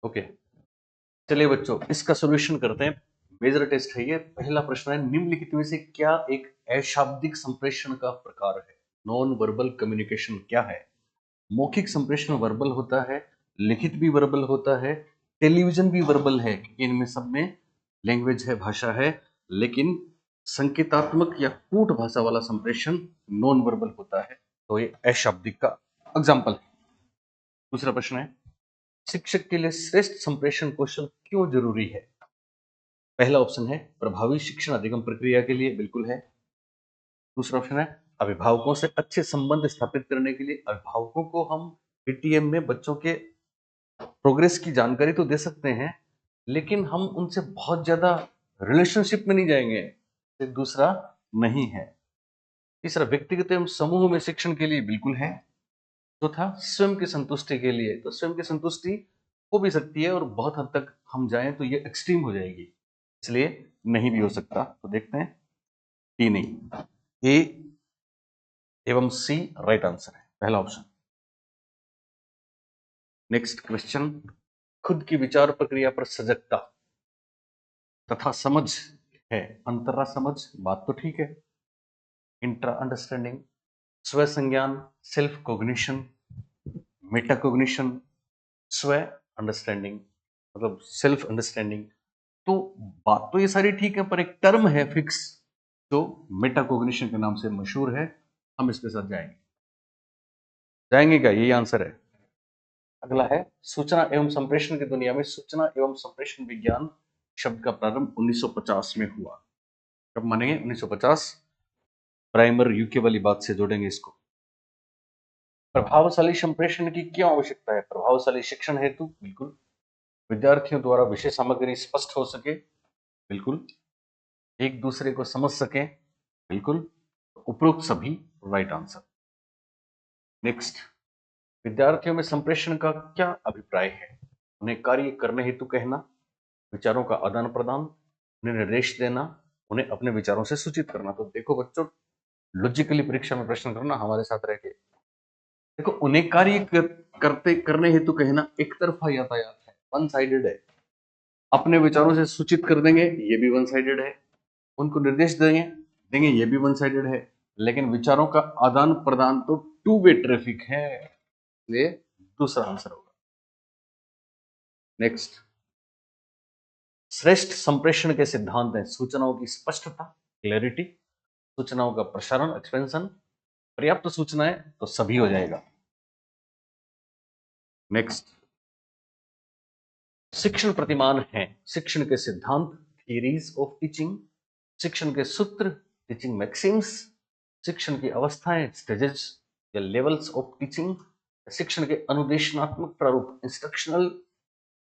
Okay, चलिए बच्चों इसका सॉल्यूशन करते हैं। मेजर टेस्ट है ये। पहला प्रश्न है, निम्नलिखित में से क्या एक अशाब्दिक संप्रेषण का प्रकार है? नॉन वर्बल कम्युनिकेशन क्या है? मौखिक संप्रेषण वर्बल होता है, लिखित भी वर्बल होता है, टेलीविजन भी वर्बल है, क्योंकि इनमें सब में लैंग्वेज है, भाषा है। लेकिन संकेतात्मक या कूट भाषा वाला संप्रेषण नॉन वर्बल होता है, तो ये अशाब्दिक का एग्जाम्पल है। दूसरा प्रश्न है, शिक्षक के लिए श्रेष्ठ संप्रेषण कौशल क्यों जरूरी है? पहला ऑप्शन है प्रभावी शिक्षण अधिगम प्रक्रिया के लिए, बिल्कुल है। दूसरा ऑप्शन है अभिभावकों से अच्छे संबंध स्थापित करने के लिए। अभिभावकों को हम पीटीएम में बच्चों के प्रोग्रेस की जानकारी तो दे सकते हैं, लेकिन हम उनसे बहुत ज्यादा रिलेशनशिप में नहीं जाएंगे। फिर दूसरा नहीं है। तीसरा व्यक्तिगत एवं समूह में शिक्षण के लिए, बिल्कुल है। चौथा स्वयं की संतुष्टि के लिए, तो स्वयं की संतुष्टि हो भी सकती है और बहुत हद तक हम जाएं तो ये एक्सट्रीम हो जाएगी, इसलिए नहीं भी हो सकता। तो देखते हैं, डी नहीं, ए एवं सी राइट आंसर है, पहला ऑप्शन। नेक्स्ट क्वेश्चन, खुद की विचार प्रक्रिया पर सजगता तथा समझ है। अंतरा समझ, बात तो ठीक है। इंट्रा अंडरस्टैंडिंग, स्व संज्ञान, सेल्फ कॉग्निशन, मेटा कॉग्निशन, स्व अंडरस्टैंडिंग, मतलब सेल्फ अंडरस्टैंडिंग। तो बात तो ये सारी ठीक है, पर एक टर्म है फिक्स जो मेटा कॉग्निशन के नाम से मशहूर है। हम इसके साथ जाएंगे, जाएंगे क्या? यही आंसर है। अगला है, सूचना एवं संप्रेषण की दुनिया में सूचना एवं संप्रेषण विज्ञान शब्द का प्रारंभ 1950 में हुआ। कब मानेंगे? 1950। प्राइमर यूके वाली बात से जोड़ेंगे इसको। प्रभावशाली संप्रेषण की क्या आवश्यकता है? प्रभावशाली शिक्षण हेतु, बिल्कुल। विद्यार्थियों द्वारा विषय सामग्री स्पष्ट हो सके, बिल्कुल। एक दूसरे को समझ सके, बिल्कुल। उपरोक्त सभी राइट आंसर। नेक्स्ट, विद्यार्थियों में संप्रेषण का क्या अभिप्राय है? उन्हें कार्य करने हेतु कहना, विचारों का आदान प्रदान, उन्हें निर्देश देना, उन्हें अपने विचारों से सूचित करना। तो देखो बच्चों, लॉजिकली परीक्षा में प्रश्न करना हमारे साथ रह के। देखो, उन्हें कार्य करते करने हेतु कहना एक तरफा यातायात है, वन साइडेड है। अपने विचारों से सूचित कर देंगे, ये भी वन साइडेड है। उनको निर्देश देंगे देंगे ये भी वन साइडेड है। लेकिन विचारों का आदान प्रदान तो टू वे ट्रैफिक है, इसलिए दूसरा आंसर होगा। नेक्स्ट, श्रेष्ठ संप्रेषण के सिद्धांत हैं। सूचनाओं की स्पष्टता, क्लैरिटी, सूचनाओं का प्रसारण, एक्सपेंशन, पर्याप्त सूचनाएं, तो सभी हो जाएगा। नेक्स्ट, शिक्षण प्रतिमान है। शिक्षण के सिद्धांत, थियरीज ऑफ टीचिंग, शिक्षण के सूत्र, टीचिंग मैक्सिम्स, शिक्षण की अवस्थाएं, स्टेजेस या लेवल्स ऑफ टीचिंग, शिक्षण के अनुदेशनात्मक प्रारूप, instructional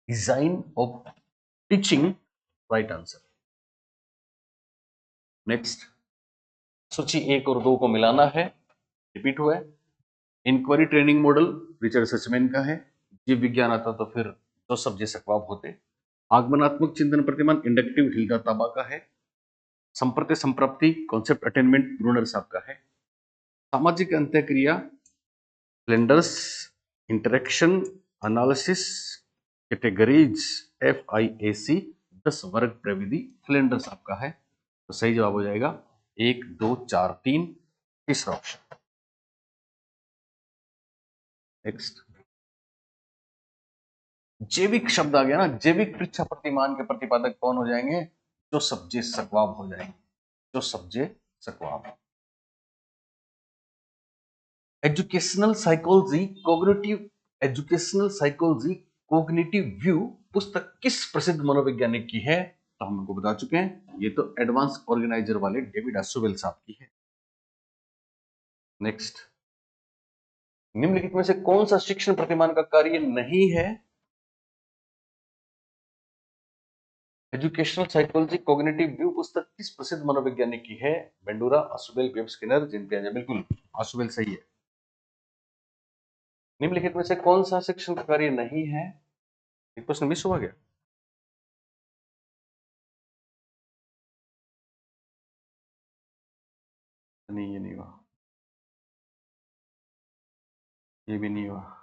design of teaching, right answer. Next, सूची 1 और 2 को मिलाना है, रिपीट हुआ है। इंक्वायरी ट्रेनिंग मॉडल रिचर्ड सचमैन का है। जीव विज्ञान आता तो फिर जोसेफ जे सकवाब होते। आगमनात्मक चिंतन प्रतिमान इंडक्टिव हिल्डा ताबा का है। संप्रत्य संप्राप्ति कॉन्सेप्ट अटेनमेंट ब्रूनर साहब का है। सामाजिक अंत्यक्रिया Flanders, interaction analysis categories FIAC 10 वर्ग प्रविधि फ्लेंडर्स साहब का है। तो सही जवाब हो जाएगा 1 2 4 3, तीसरा ऑप्शन। नेक्स्ट, जैविक शब्द आ गया ना, जैविक पृच्छा प्रतिमान के प्रतिपादक कौन हो जाएंगे? जो सब्जे सकवाब हो जाएंगे, जो सब्जे सकवाब। Educational psychology cognitive, educational psychology cognitive view पुस्तक किस प्रसिद्ध मनोवैज्ञानिक की है? तो हम आपको बता चुके हैं, ये तो एडवांस ऑर्गेनाइजर वाले डेविड आसुवेल साहब की है। नेक्स्ट, निम्नलिखित में से कौन सा शिक्षण प्रतिमान का कार्य नहीं है? एजुकेशनल साइकोलॉजी कॉग्निटिव व्यू पुस्तक किस प्रसिद्ध मनोवैज्ञानिक की है? बेंडूरा, आसुबेल, वेब स्किनर, जिन पियाजे। बिल्कुल, आसुबेल सही है। निम्नलिखित में से कौन सा शिक्षण का कार्य नहीं है? एक प्रश्न मिस हुआ गया। नहीं, ये नहीं हुआ, ये भी नहीं हुआ।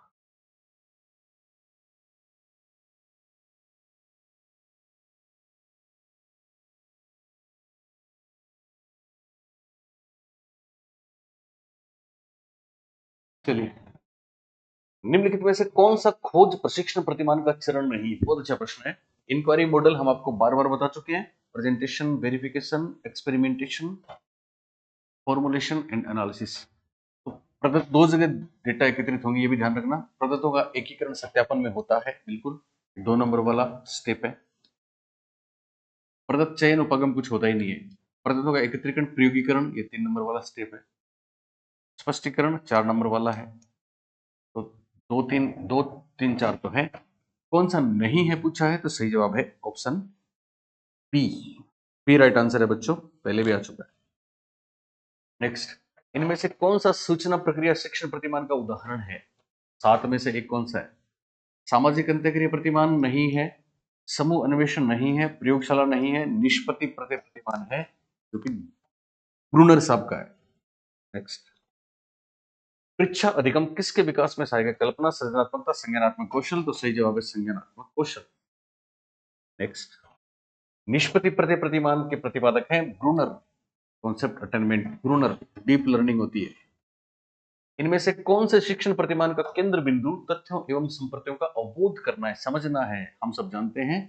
चलिए, निम्नलिखित में से कौन सा खोज प्रशिक्षण प्रतिमान का चरण नहीं है? बहुत अच्छा प्रश्न है। इंक्वायरी मॉडल हम आपको बार बार बता चुके हैं। Presentation, verification, experimentation, formulation and analysis. तो प्रदत्त दो जगह डेटा एकत्रित होंगे, ये भी ध्यान रखना। प्रदत्तों का एकीकरण सत्यापन में होता है, बिल्कुल 2 नंबर वाला स्टेप है। प्रदत्त चयन उपागम कुछ होता ही नहीं है। प्रदत्तों का एकत्रीकरण, प्रयोगीकरण, ये 3 नंबर वाला स्टेप है। स्पष्टीकरण 4 नंबर वाला है। तो 2 3 4 तो है। कौन सा नहीं है पूछा है, तो सही जवाब है option B. B right answer है बच्चों, पहले भी आ चुका है। नेक्स्ट, इनमें से कौन सा सूचना प्रक्रिया शिक्षण प्रतिमान का उदाहरण है? 7 में से एक कौन सा है? सामाजिक अंत्यक्रिया प्रतिमान नहीं है, समूह अन्वेषण नहीं है, प्रयोगशाला नहीं है, निष्पत्ति प्रत्यय प्रतिमान है, जो कि ब्रूनर साहब का है। नेक्स्ट, परीक्षा अधिगम किसके विकास में सहायक है? कल्पना, सृजनात्मकता, संज्ञानात्मक कौशल। तो सही जवाब है संज्ञानात्मक कौशल। नेक्स्ट, निष्पत्ति प्रत्यय प्रतिमान के प्रतिपादक हैं Bruner. Concept attainment, Bruner, deep learning होती है। इनमें से कौन से शिक्षण प्रतिमान का केंद्र बिंदु तथ्यों एवं संप्रत्यों का अवबोध करना है, समझना है? हम सब जानते हैं,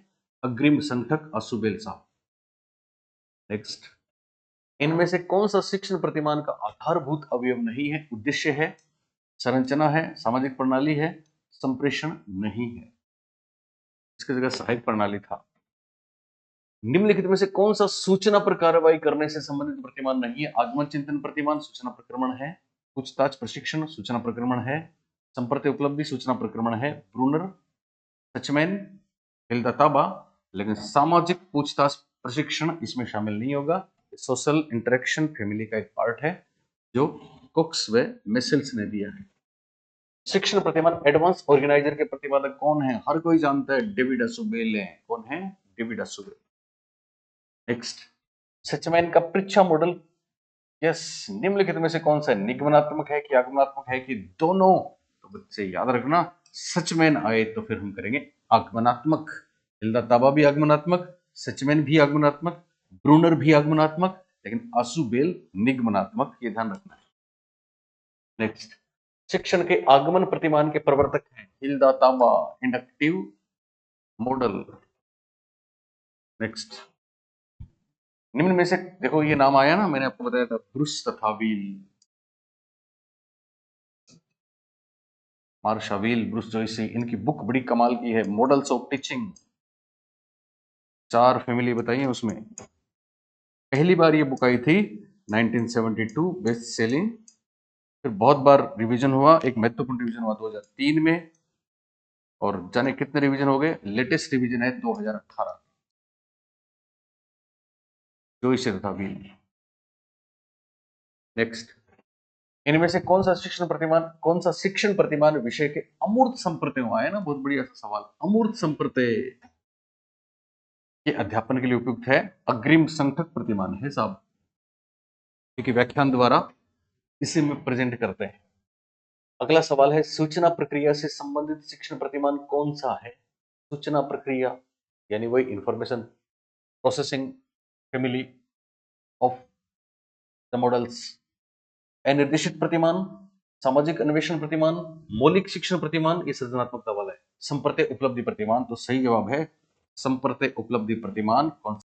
अग्रिम संठक आशुबेल साहब। नेक्स्ट, इनमें से कौन सा शिक्षण प्रतिमान का आधारभूत अवयव नहीं है? उद्देश्य है, संरचना है, सामाजिक प्रणाली है, संप्रेषण नहीं है। इसकी जगह सहायक प्रणाली था। निम्नलिखित में से कौन सा सूचना पर कार्रवाई करने से संबंधित प्रतिमान नहीं है? आगमन चिंतन प्रतिमान सूचना प्रक्रमण है, पूछताछ प्रशिक्षण सूचना प्रक्रमण है, संप्रत्य उपलब्धि सूचना प्रक्रमण है, ब्रूनर, सचमैन, हिल्दा ताबा। लेकिन सामाजिक पूछताछ प्रशिक्षण इसमें शामिल नहीं होगा। सोशल इंटरेक्शन फैमिली का एक पार्ट है जो कुक्स व मिसेल्स ने दिया है। शिक्षण प्रतिमान एडवांस ऑर्गेनाइजर के प्रतिपादक कौन है? हर कोई जानता है, डेविड असुबेल है। कौन है? डेविड असुबेल। नेक्स्ट, सचमैन का परीक्षा मॉडल, यस, निम्नलिखित में से कौन सा है? निगमनात्मक है कि आगमनात्मक है कि दोनों? तो बच्चे याद रखना, सचमैन आए तो फिर हम करेंगे आगमनात्मक। हिल्दा ताबा भी आगमनात्मक, सचमैन भी आगमनात्मक, ब्रूनर भी आगमनात्मक, लेकिन आशुबेल निगमनात्मक, ये ध्यान रखना है। नेक्स्ट, शिक्षण के आगमन प्रतिमान के प्रवर्तक हैं हिल्दा ताबा, इंडक्टिव मॉडल। नेक्स्ट, निम्न में से देखो, ये नाम आया ना, मैंने आपको बताया था, ब्रूस तथा व्हील, मार्शा व्हील, ब्रूस जोइसी। इनकी बुक बड़ी कमाल की है, मॉडल्स ऑफ टीचिंग। 4 फैमिली बताई है उसमें। पहली बार ये बुक आई थी 1972, बेस्ट सेलिंग। फिर बहुत बार रिवीजन हुआ, एक महत्वपूर्ण रिवीजन हुआ 2003 में, और जाने कितने रिवीजन हो गए। लेटेस्ट रिवीजन है 2018, जोइसी तथा व्हील। नेक्स्ट, इनमें से कौन सा शिक्षण प्रतिमान विषय के अमूर्त संप्रत्ययों, आया ना, बहुत बढ़िया सवाल, अमूर्त संप्रत्यय के अध्यापन के लिए उपयुक्त है? अग्रिम संठक प्रतिमान है साहब, क्योंकि व्याख्यान द्वारा इसे में प्रेजेंट करते हैं। अगला सवाल है, सूचना प्रक्रिया से संबंधित शिक्षण प्रतिमान कौन सा है? सूचना प्रक्रिया यानी वही information processing family of the models. अनिर्देशित प्रतिमान, सामाजिक अन्वेषण प्रतिमान, मौलिक शिक्षण प्रतिमान, ये सृजनात्मकता वाला है। संप्रत्य उपलब्धि प्रतिमान, तो सही जवाब है संप्रत्य उपलब्धि प्रतिमान।